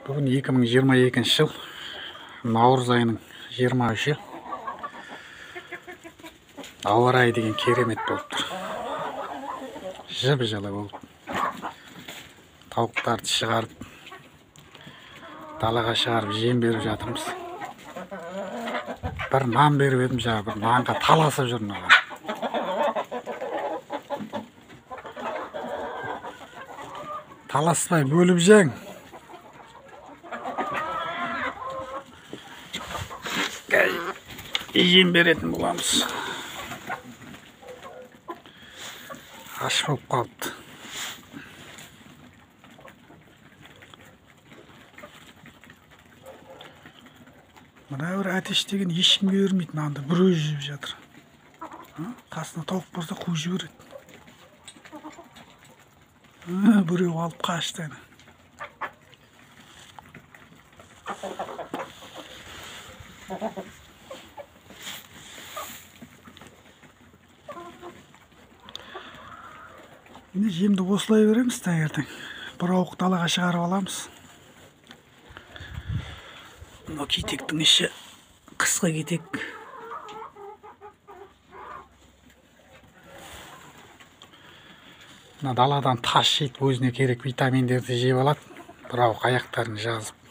Бүгін 2022 жыл наурыз айының 23-і. Ауа райы деген керемет болып тұр. Жып-жылы болып. Тауықтарды шығарып, далаға шығарып жем беріп жатырмыз. Бір нан беріп едім, жаңа бір нанға таласып жүр маған. Таласпай бөліп жең. Жем беретін боламыз. Аш болып қалыпты. Мына бір әтеш деген ешкімге бермейді, нанды бір өзі жеп жатыр. Қасына тауық болса қуып жібереді. Біреу алып қашты. Міне жемді осылай береміз таңертең. Бір ауық далаға шығарып аламыз. Мына кетектің іші қысқы кетек. Мына даладан тас жейді, өзіне керек витаминдерді жеп алады. Бір ауық аяқтарын жазып.